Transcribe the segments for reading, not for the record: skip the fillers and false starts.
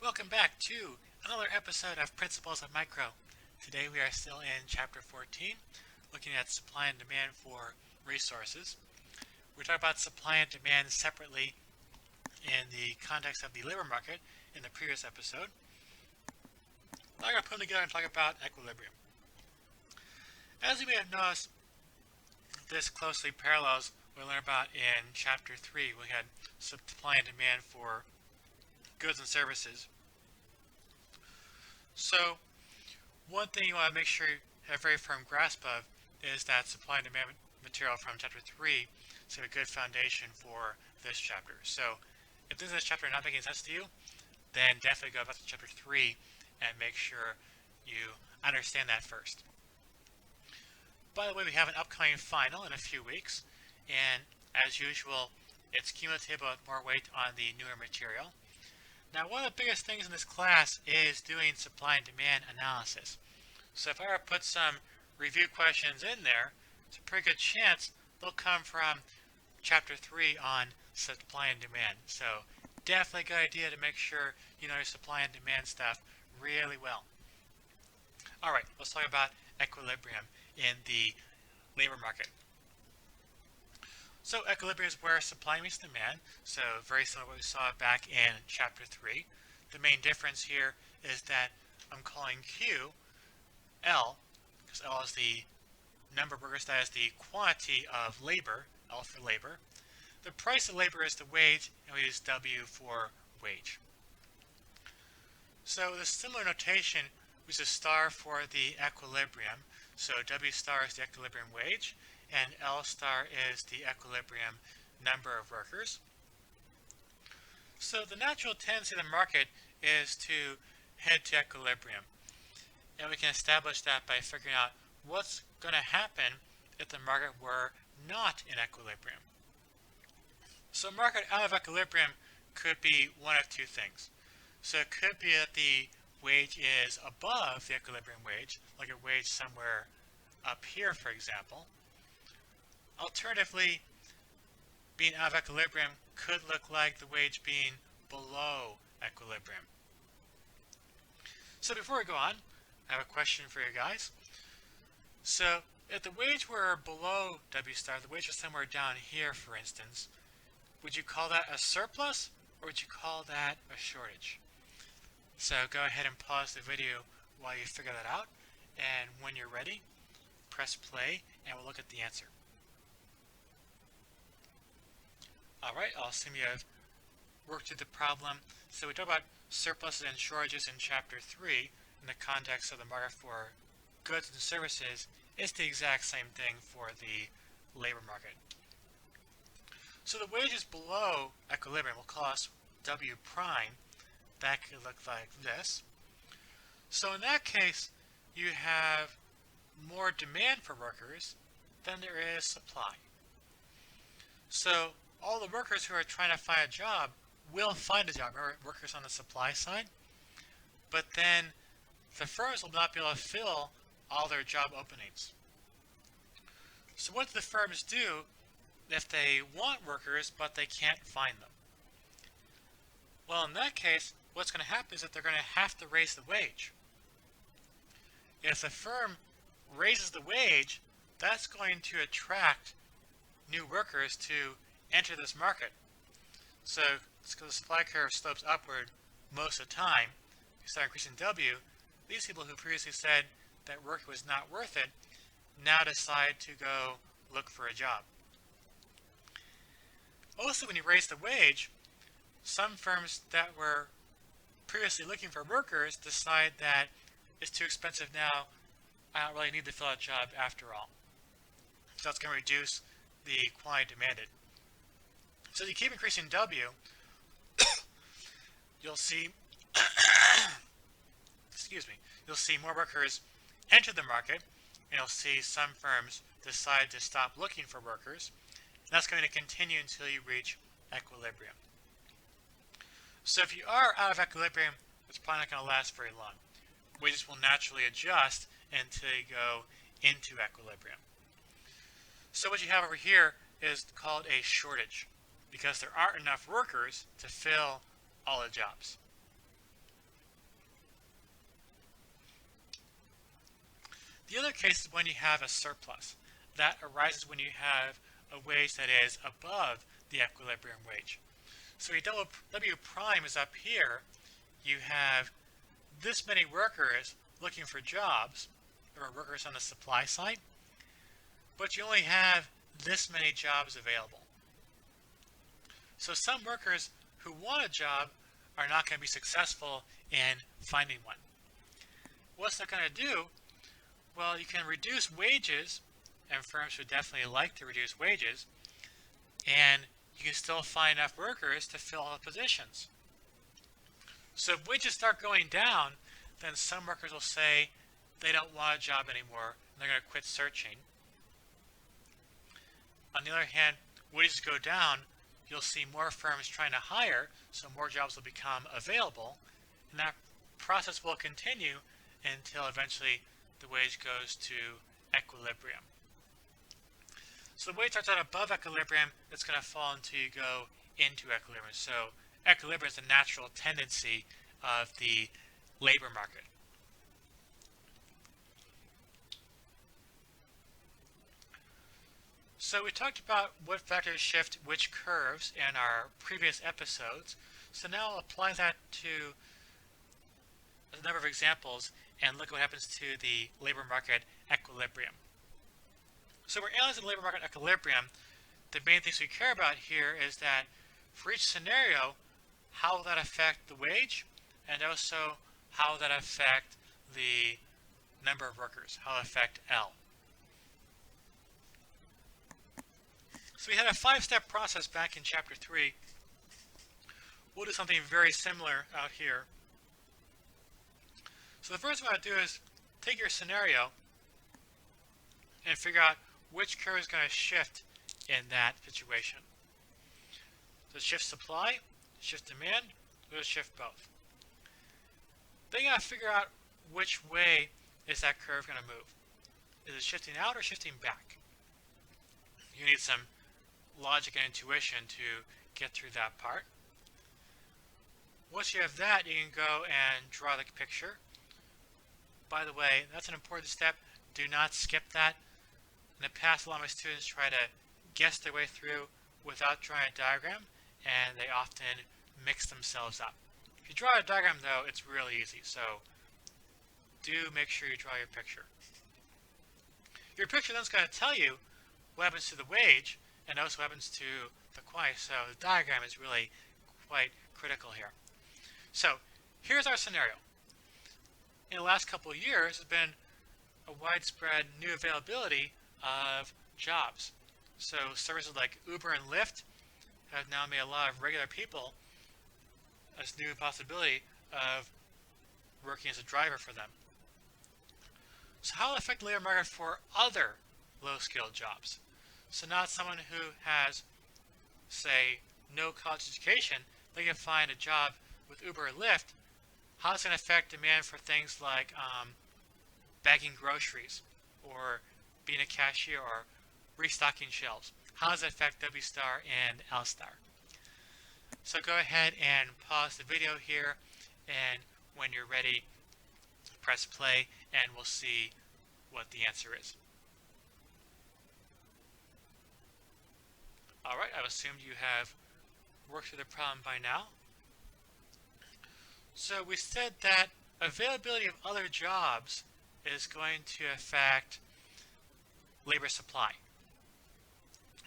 Welcome back to another episode of Principles of Micro. Today we are still in Chapter 14, looking at supply and demand for resources. We talked about supply and demand separately in the context of the labor market in the previous episode. Now I'm going to put them together and talk about equilibrium. As you may have noticed, this closely parallels what we learned about in Chapter 3. We had supply and demand for goods and services. So one thing you want to make sure you have a very firm grasp of is that supply and demand material from Chapter 3 is a good foundation for this chapter. So if this chapter is not making sense to you, then definitely go back to Chapter 3 and make sure you understand that first. By the way, we have an upcoming final in a few weeks, and as usual, it's cumulative with more weight on the newer material. Now, one of the biggest things in this class is doing supply and demand analysis. So if I were to put some review questions in there, it's a pretty good chance they'll come from Chapter 3 on supply and demand. So definitely a good idea to make sure you know your supply and demand stuff really well. All right, let's talk about equilibrium in the labor market. So equilibrium is where supply meets demand, so very similar to what we saw back in Chapter 3. The main difference here is that I'm calling Q L, because L is the number of workers, that is the quantity of labor, L for labor. The price of labor is the wage, and we use W for wage. So the similar notation uses star for the equilibrium. So W star is the equilibrium wage, and L star is the equilibrium number of workers. So the natural tendency of the market is to head to equilibrium. And we can establish that by figuring out what's going to happen if the market were not in equilibrium. So a market out of equilibrium could be one of two things. So it could be that the wage is above the equilibrium wage, like a wage somewhere up here, for example. Alternatively, being out of equilibrium could look like the wage being below equilibrium. So before we go on, I have a question for you guys. So if the wage were below W star, the wage was somewhere down here, for instance, would you call that a surplus, or would you call that a shortage? So go ahead and pause the video while you figure that out, and when you're ready, press play and we'll look at the answer. Alright, I'll assume you have worked through the problem. So we talked about surpluses and shortages in Chapter 3 in the context of the market for goods and services. It's the exact same thing for the labor market. So the wage is below equilibrium. We'll call this W prime. That could look like this. So in that case, you have more demand for workers than there is supply. So all the workers who are trying to find a job will find a job, workers on the supply side, but then the firms will not be able to fill all their job openings. So what do the firms do if they want workers but they can't find them? Well, in that case, what's going to happen is that they're going to have to raise the wage. If the firm raises the wage, that's going to attract new workers to enter this market. So the supply curve slopes upward most of the time. You start increasing W. These people who previously said that work was not worth it now decide to go look for a job. Also, when you raise the wage, some firms that were previously looking for workers decide that it's too expensive now. I don't really need to fill a job after all. So that's going to reduce the quantity demanded. So if you keep increasing W, you'll see you'll see more workers enter the market, and you'll see some firms decide to stop looking for workers. And that's going to continue until you reach equilibrium. So if you are out of equilibrium, it's probably not going to last very long. Wages will naturally adjust until you go into equilibrium. So what you have over here is called a shortage, because there aren't enough workers to fill all the jobs. The other case is when you have a surplus. That arises when you have a wage that is above the equilibrium wage. So your W prime is up here. You have this many workers looking for jobs, or workers on the supply side, but you only have this many jobs available. So some workers who want a job are not going to be successful in finding one. What's that going to do? Well, you can reduce wages, and firms would definitely like to reduce wages, and you can still find enough workers to fill all the positions. So if wages start going down, then some workers will say they don't want a job anymore, and they're going to quit searching. On the other hand, wages go down, you'll see more firms trying to hire, so more jobs will become available, and that process will continue until eventually the wage goes to equilibrium. So the wage starts out above equilibrium, it's going to fall until you go into equilibrium. So equilibrium is a natural tendency of the labor market. So we talked about what factors shift which curves in our previous episodes. So now I'll apply that to a number of examples and look at what happens to the labor market equilibrium. So we're analyzing the labor market equilibrium. The main things we care about here is that for each scenario, how will that affect the wage, and also how will that affect the number of workers, how will it affect L. So we had a 5-step process back in chapter 3. We'll do something very similar out here. So the first thing I want to do is take your scenario and figure out which curve is going to shift in that situation. Does it shift supply, shift demand, or does it shift both? Then you got to figure out which way is that curve going to move. Is it shifting out or shifting back? You need some logic and intuition to get through that part. Once you have that, you can go and draw the picture. By the way, that's an important step. Do not skip that. In the past, a lot of my students try to guess their way through without drawing a diagram, and they often mix themselves up. If you draw a diagram, though, it's really easy, so do make sure you draw your picture. Your picture then is going to tell you what happens to the wage and also what happens to the quantity, so the diagram is really quite critical here. So here's our scenario. In the last couple of years, there's been a widespread new availability of jobs. So services like Uber and Lyft have now made a lot of regular people this new possibility of working as a driver for them. So how will it affect the labor market for other low-skilled jobs? So not someone who has, say, no college education, they can find a job with Uber or Lyft. How is it going to affect demand for things like bagging groceries or being a cashier or restocking shelves? How does it affect W star and L star? So go ahead and pause the video here, and when you're ready, press play and we'll see what the answer is. Alright, I've assumed you have worked through the problem by now. So we said that availability of other jobs is going to affect labor supply.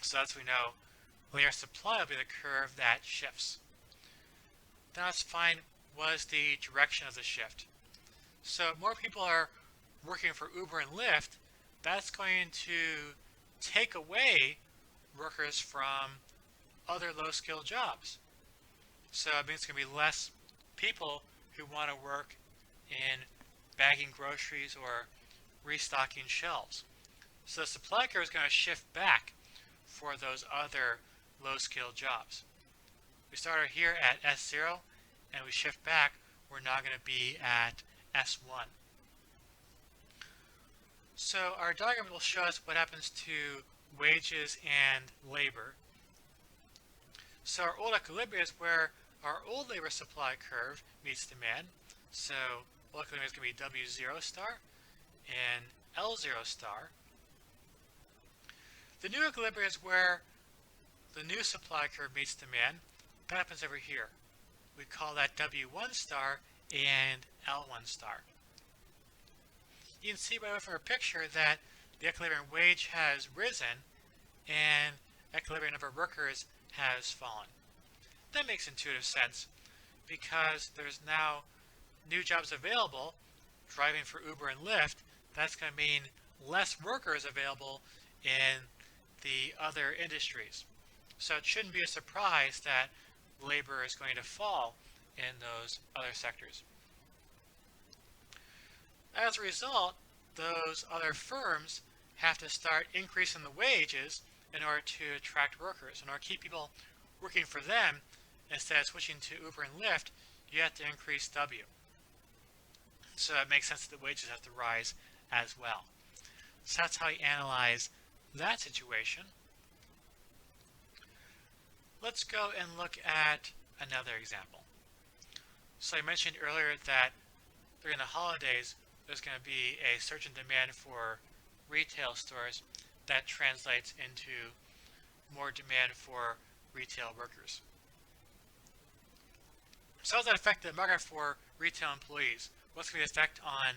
So as we know, labor supply will be the curve that shifts. Then let's find what is the direction of the shift. So if more people are working for Uber and Lyft, that's going to take away workers from other low-skilled jobs. So it means it's going to be less people who want to work in bagging groceries or restocking shelves. So the supply curve is going to shift back for those other low-skilled jobs. We started here at S0 and we shift back, we're now going to be at S1. So our diagram will show us what happens to wages and labor. So our old equilibrium is where our old labor supply curve meets demand. So old equilibrium is going to be W0 star, and L0 star. The new equilibrium is where the new supply curve meets demand. That happens over here. We call that W1 star and L1 star. You can see by looking from our picture that the equilibrium wage has risen and equilibrium number of workers has fallen. That makes intuitive sense because there's now new jobs available, driving for Uber and Lyft. That's going to mean less workers available in the other industries. So it shouldn't be a surprise that labor is going to fall in those other sectors. As a result, those other firms have to start increasing the wages in order to attract workers. In order to keep people working for them, instead of switching to Uber and Lyft, you have to increase W. So it makes sense that the wages have to rise as well. So that's how you analyze that situation. Let's go and look at another example. So I mentioned earlier that during the holidays, there's going to be a surge in demand for retail stores that translates into more demand for retail workers. So how does that affect the market for retail employees? What's going to be the effect on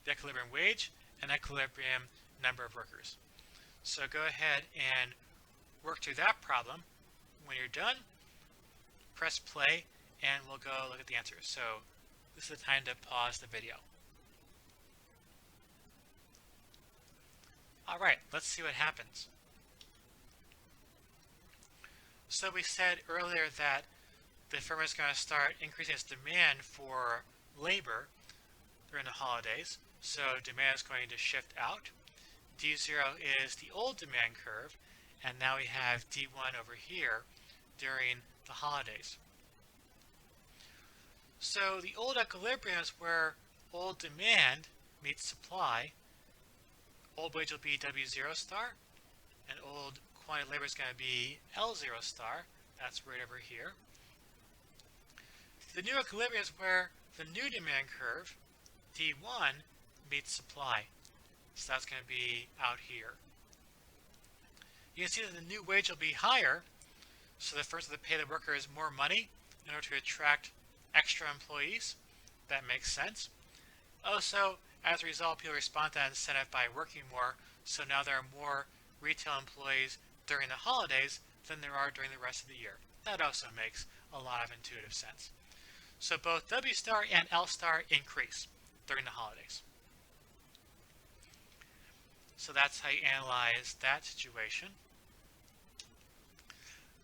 the equilibrium wage and equilibrium number of workers? So go ahead and work through that problem. When you're done, press play and we'll go look at the answers. So this is the time to pause the video. Alright, let's see what happens. So we said earlier that the firm is going to start increasing its demand for labor during the holidays. So demand is going to shift out. D0 is the old demand curve, and now we have D1 over here during the holidays. So the old equilibrium is where old demand meets supply. Old wage will be W0 star, and old quantity of labor is going to be L0 star. That's right over here. The new equilibrium is where the new demand curve, D1, meets supply. So that's going to be out here. You can see that the new wage will be higher, so the firms have to pay the workers more money in order to attract extra employees. That makes sense. Also, as a result, people respond to that incentive by working more, so now there are more retail employees during the holidays than there are during the rest of the year. That also makes a lot of intuitive sense. So both W star and L star increase during the holidays. So that's how you analyze that situation.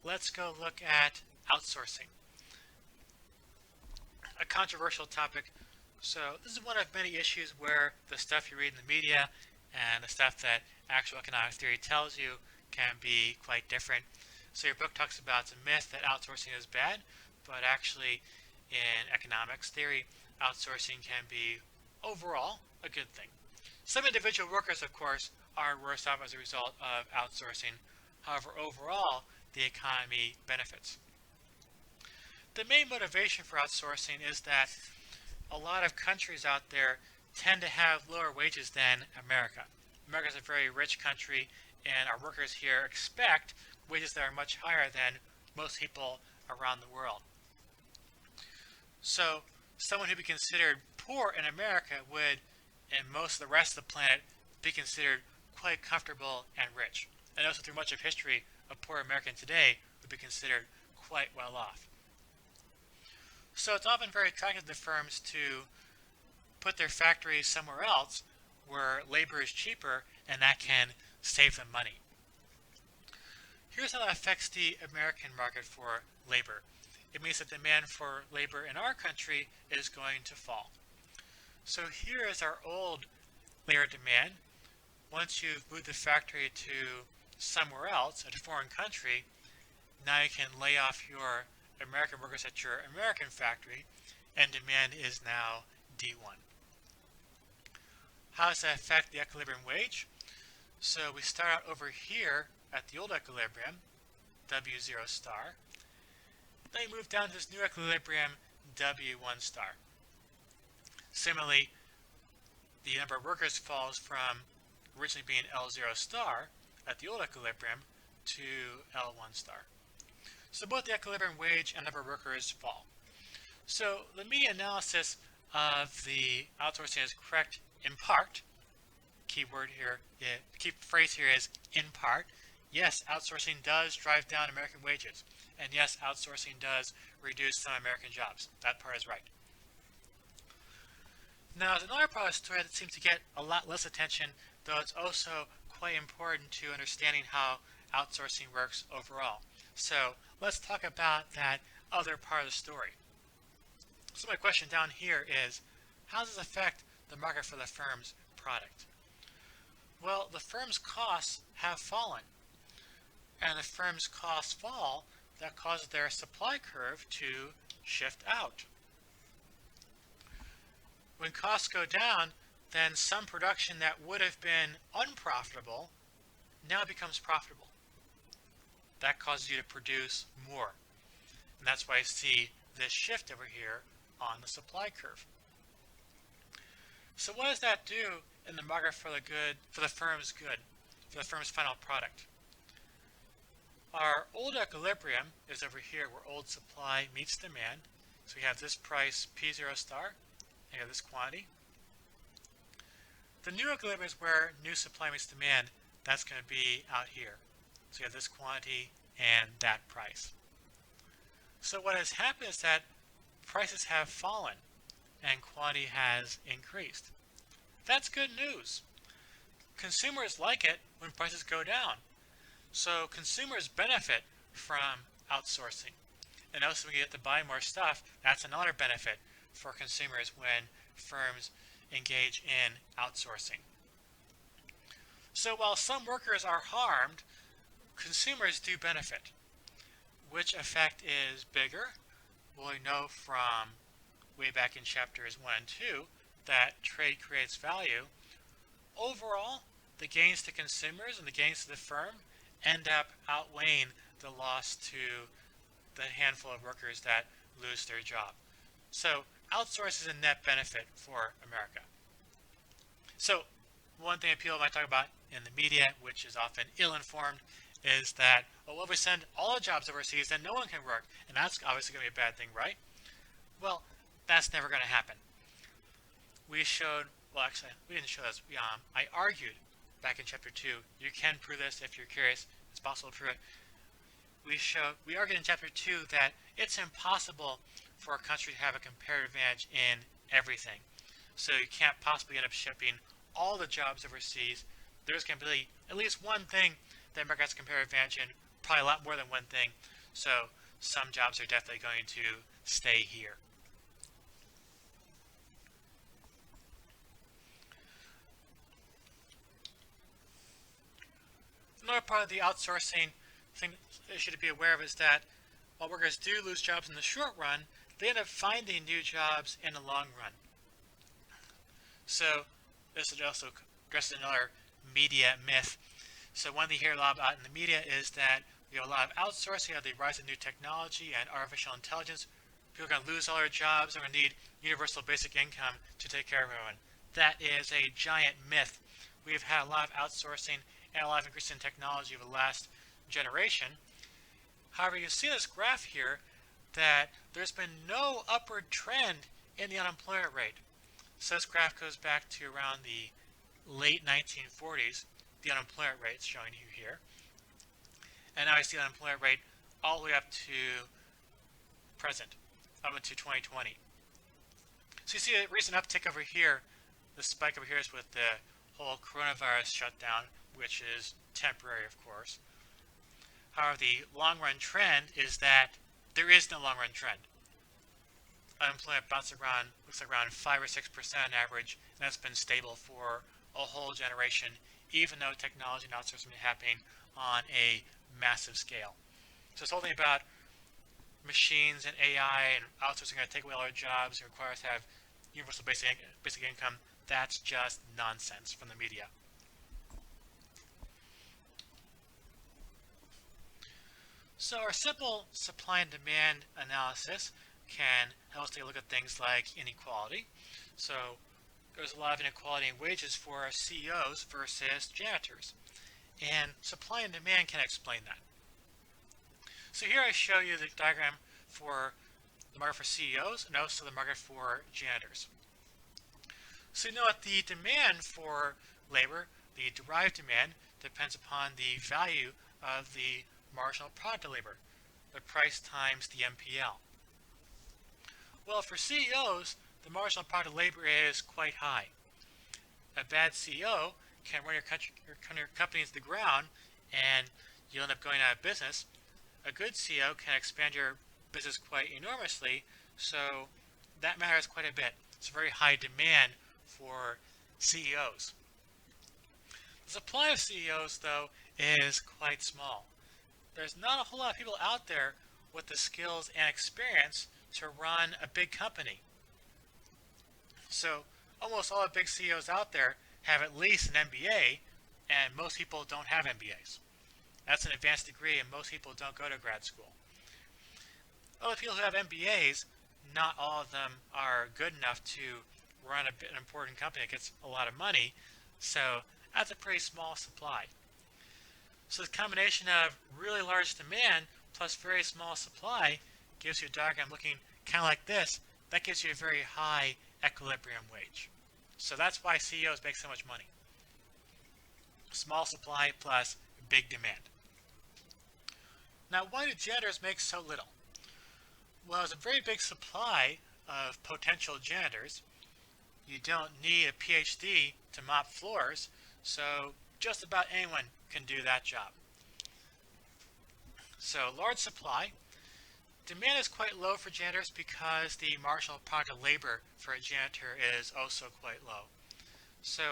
Let's go look at outsourcing. A controversial topic. So this is one of many issues where the stuff you read in the media and the stuff that actual economic theory tells you can be quite different. So your book talks about it's a myth that outsourcing is bad, but actually in economics theory, outsourcing can be overall a good thing. Some individual workers, of course, are worse off as a result of outsourcing. However, overall, the economy benefits. The main motivation for outsourcing is that a lot of countries out there tend to have lower wages than America. America is a very rich country, and our workers here expect wages that are much higher than most people around the world. So someone who would be considered poor in America would, in most of the rest of the planet, be considered quite comfortable and rich. And also through much of history, a poor American today would be considered quite well off. So it's often very attractive to firms to put their factories somewhere else where labor is cheaper, and that can save them money. Here's how that affects the American market for labor. It means that demand for labor in our country is going to fall. So here is our old labor demand. Once you've moved the factory to somewhere else, at a foreign country, now you can lay off your American workers at your American factory, and demand is now D1. How does that affect the equilibrium wage? So we start out over here at the old equilibrium, W0 star. Then you move down to this new equilibrium, W1 star. Similarly, the number of workers falls from originally being L0 star at the old equilibrium to L1 star. So both the equilibrium wage and number of workers fall. So the median analysis of the outsourcing is correct in part. Key phrase here is in part. Yes, outsourcing does drive down American wages. And yes, outsourcing does reduce some American jobs. That part is right. Now, there's another part of the story that seems to get a lot less attention, though it's also quite important to understanding how outsourcing works overall. So let's talk about that other part of the story. So my question down here is, how does this affect the market for the firm's product? Well, the firm's costs have fallen. And the firm's costs fall, that causes their supply curve to shift out. When costs go down, then some production that would have been unprofitable now becomes profitable. That causes you to produce more. And that's why I see this shift over here on the supply curve. So what does that do in the market for the firm's final product? Our old equilibrium is over here where old supply meets demand. So we have this price P0 star, and we have this quantity. The new equilibrium is where new supply meets demand. That's going to be out here. So you have this quantity and that price. So what has happened is that prices have fallen and quantity has increased. That's good news. Consumers like it when prices go down. So consumers benefit from outsourcing. And also when you get to buy more stuff, that's another benefit for consumers when firms engage in outsourcing. So while some workers are harmed, consumers do benefit. Which effect is bigger? Well, we know from way back in chapters 1 and 2 that trade creates value. Overall, the gains to consumers and the gains to the firm end up outweighing the loss to the handful of workers that lose their job. So outsourcing is a net benefit for America. So one thing people might talk about in the media, which is often ill-informed, is that, well, if we send all the jobs overseas, then no one can work. And that's obviously going to be a bad thing, right? Well, that's never going to happen. We showed, well, actually, we didn't show this. I argued back in chapter 2. You can prove this if you're curious. It's possible to prove it. We argued in chapter 2 that it's impossible for a country to have a comparative advantage in everything. So you can't possibly end up shipping all the jobs overseas. There's going to be at least one thing that America has a comparative advantage in, probably a lot more than one thing. So some jobs are definitely going to stay here. Another part of the outsourcing thing you should be aware of is that while workers do lose jobs in the short run, they end up finding new jobs in the long run. So this is also addresses another media myth. So one thing you hear a lot about in the media is that we have a lot of outsourcing, of the rise of new technology and artificial intelligence. People are going to lose all their jobs. They're going to need universal basic income to take care of everyone. That is a giant myth. We've had a lot of outsourcing and a lot of increase in technology over the last generation. However, you see this graph here that there's been no upward trend in the unemployment rate. So this graph goes back to around the late 1940s. The unemployment rate is showing you here. And now I see the unemployment rate all the way up to present, up into 2020. So you see a recent uptick over here. The spike over here is with the whole coronavirus shutdown, which is temporary, of course. However, the long-run trend is that there is no long-run trend. Unemployment bounces around, looks like around 5 or 6% average, and that's been stable for a whole generation, even though technology and outsourcing is happening on a massive scale. So this whole thing about machines and AI and outsourcing are going to take away all our jobs and require us to have universal basic income, that's just nonsense from the media. So our simple supply and demand analysis can help us take a look at things like inequality. So there's a lot of inequality in wages for CEOs versus janitors. And supply and demand can explain that. So here I show you the diagram for the market for CEOs and also the market for janitors. So you know that the demand for labor, the derived demand, depends upon the value of the marginal product of labor, the price times the MPL. Well, for CEOs, the marginal product of labor is quite high. A bad CEO can run your company into the ground and you'll end up going out of business. A good CEO can expand your business quite enormously, so that matters quite a bit. It's a very high demand for CEOs. The supply of CEOs, though, is quite small. There's not a whole lot of people out there with the skills and experience to run a big company. So almost all the big CEOs out there have at least an MBA, and most people don't have MBAs. That's an advanced degree, and most people don't go to grad school. Other people who have MBAs, not all of them are good enough to run an important company that gets a lot of money, so that's a pretty small supply. So the combination of really large demand plus very small supply gives you a diagram looking kind of like this. That gives you a very high equilibrium wage. So that's why CEOs make so much money. Small supply plus big demand. Now, why do janitors make so little? Well, there's a very big supply of potential janitors. You don't need a PhD to mop floors, so just about anyone can do that job. So, large supply. Demand is quite low for janitors because the marginal product of labor for a janitor is also quite low. So,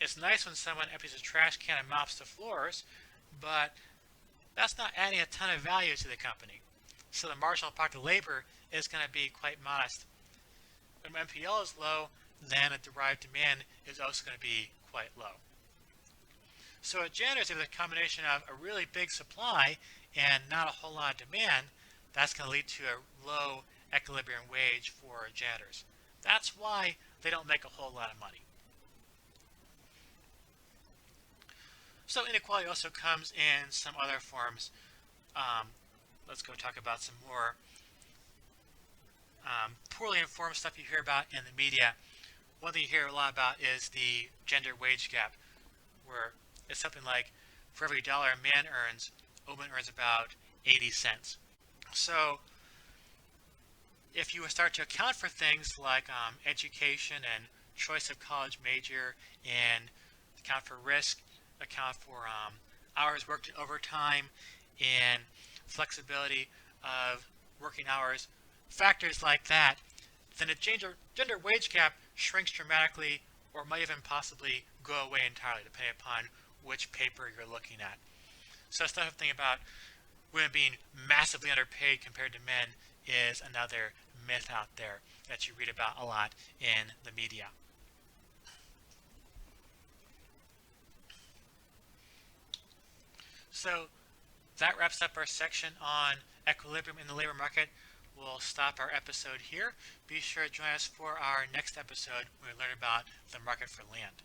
it's nice when someone empties a trash can and mops the floors, but that's not adding a ton of value to the company. So the marginal product of labor is going to be quite modest. When MPL is low, then a derived demand is also going to be quite low. So at janitors, if there's a combination of a really big supply and not a whole lot of demand, that's going to lead to a low equilibrium wage for janitors. That's why they don't make a whole lot of money. So inequality also comes in some other forms. Let's go talk about some more poorly informed stuff you hear about in the media. One thing you hear a lot about is the gender wage gap, where it's something like for every dollar a man earns, a woman earns about 80 cents. So if you start to account for things like education and choice of college major and account for risk, account for hours worked overtime and flexibility of working hours, factors like that, then the gender wage gap shrinks dramatically or might even possibly go away entirely depending upon which paper you're looking at. So stuff to think about women being massively underpaid compared to men is another myth out there that you read about a lot in the media. So that wraps up our section on equilibrium in the labor market. We'll stop our episode here. Be sure to join us for our next episode when we learn about the market for land.